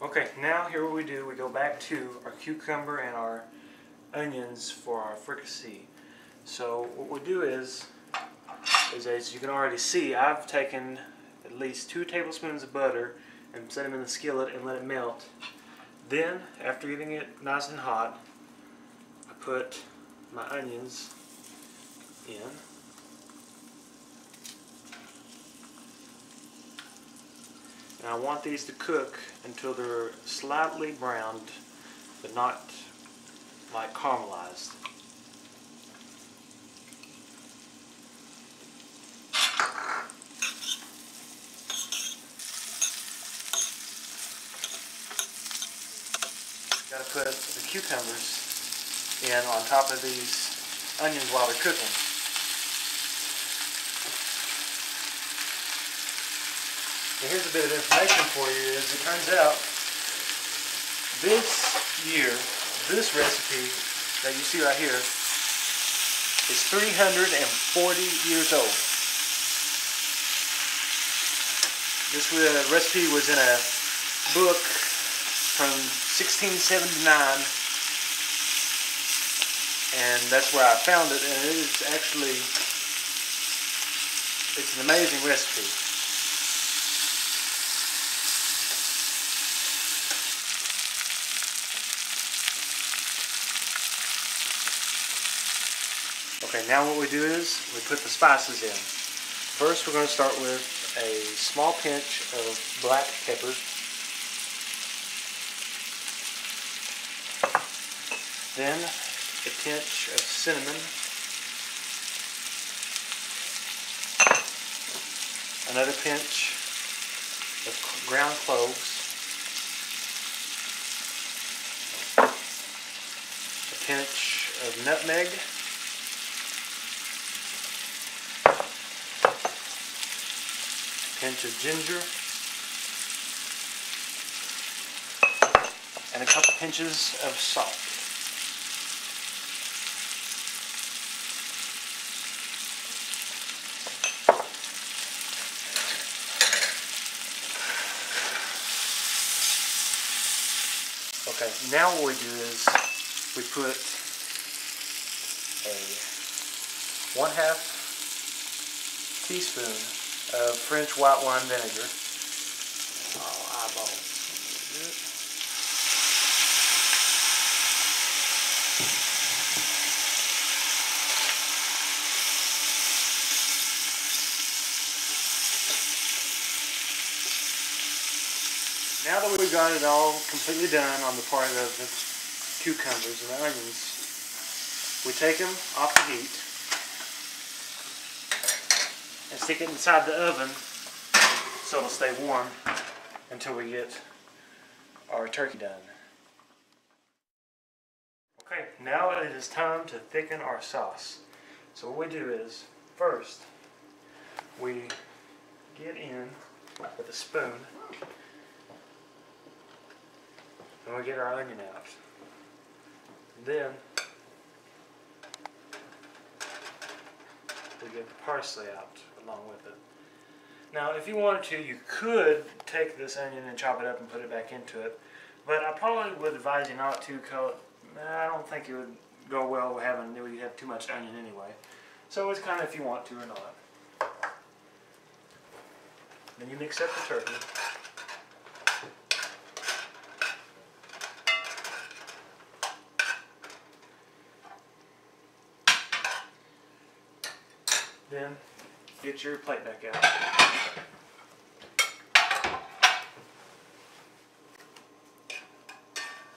Okay, now here what we do, we go back to our cucumber and our onions for our fricassee. So what we do is as you can already see, I've taken at least 2 tablespoons of butter and set them in the skillet and let it melt. Then, after getting it nice and hot, I put my onions in. And I want these to cook until they're slightly browned, but not like caramelized. Got to put the cucumbers in on top of these onions while they're cooking. And here's a bit of information for you. As it turns out, this recipe that you see right here is 340 years old. This recipe was in a book from 1679, and that's where I found it, and it is actually, it's an amazing recipe. Okay, now what we do is we put the spices in. First we're going to start with a small pinch of black pepper. Then a pinch of cinnamon. Another pinch of ground cloves. A pinch of nutmeg. Pinch of ginger, and a couple pinches of salt. Okay, now what we do is we put a 1/2 teaspoon of French white wine vinegar. Oh, eyeballs. Now that we've got it all completely done on the part of the cucumbers and the onions, we take them off the heat and stick it inside the oven so it'll stay warm until we get our turkey done. Okay, now it is time to thicken our sauce. So what we do is, first, we get in with a spoon and we get our onion out. Then we get the parsley out along with it. Now if you wanted to, you could take this onion and chop it up and put it back into it, but I probably would advise you not to, because I don't think it would go well with you'd have too much onion anyway. So it's kind of if you want to or not. Then you mix up the turkey. Then get your plate back out.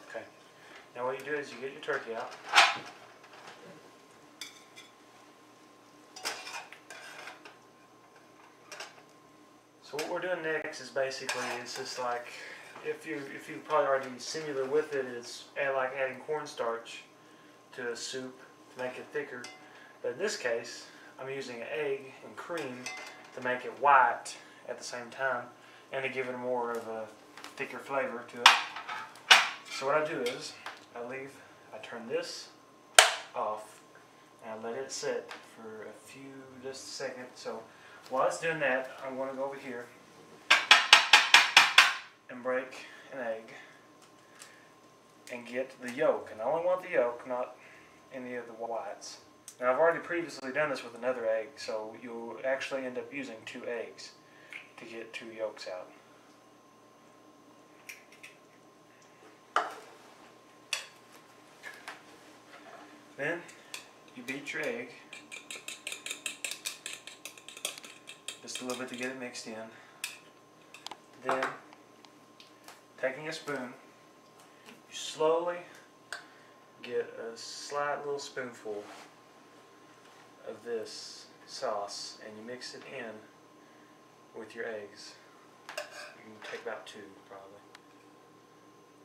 Okay. Now what you do is you get your turkey out. So what we're doing next is basically, it's just like, if you probably already similar with it, it's like adding cornstarch to a soup to make it thicker. But in this case, I'm using an egg and cream to make it white at the same time and to give it more of a thicker flavor to it. So what I do is I turn this off and I let it sit for just a second. So while it's doing that, I'm going to go over here and break an egg and get the yolk. And I only want the yolk, not any of the whites. Now I've already previously done this with another egg, so you'll actually end up using 2 eggs to get 2 yolks out. Then you beat your egg just a little bit to get it mixed in. Then, taking a spoon, you slowly get a slight little spoonful of this sauce and you mix it in with your eggs. You can take about 2 probably.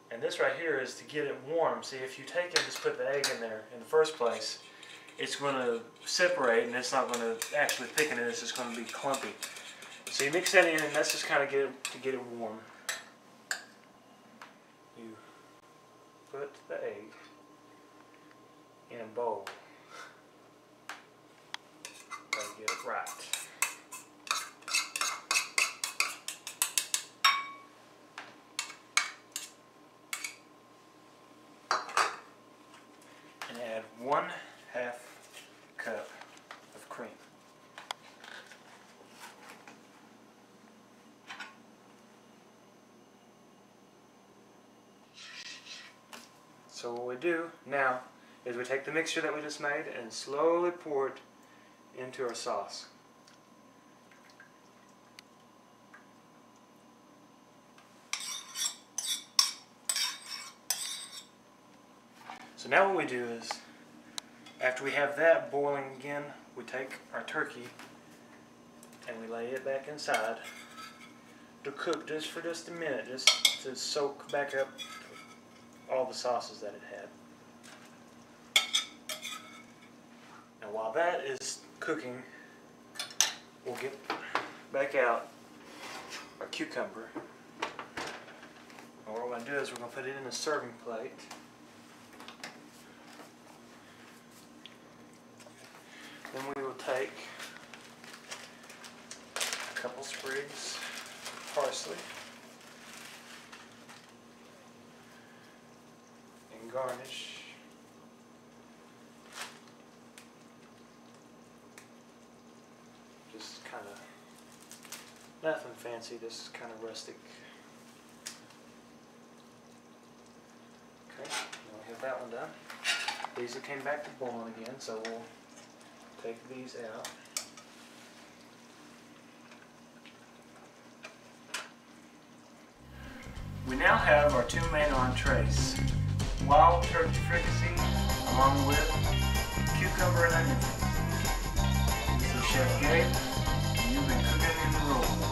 And this right here is to get it warm. See, if you take and just put the egg in there in the first place, it's going to separate and it's not going to actually thicken it, it's just going to be clumpy. So you mix that in and that's just kind of get it warm. You put the egg in a bowl. Gotta get it right. And add 1/2 cup of cream. So what we do now is we take the mixture that we just made and slowly pour it into our sauce. So now what we do is, after we have that boiling again, we take our turkey and we lay it back inside to cook just for just a minute, just to soak back up all the sauces that it had. And while that is cooking, we'll get back out our cucumber. And what we're going to do is we're going to put it in a serving plate. Then we will take a couple sprigs of parsley and garnish just kind of nothing fancy, just kind of rustic. Okay, now we have that one done. These came back to boiling again, so we'll take these out. We now have our 2 main entrees. Wild turkey fricassee along with cucumber and onion. This is Chef Gabe, and you've been cooking in the room.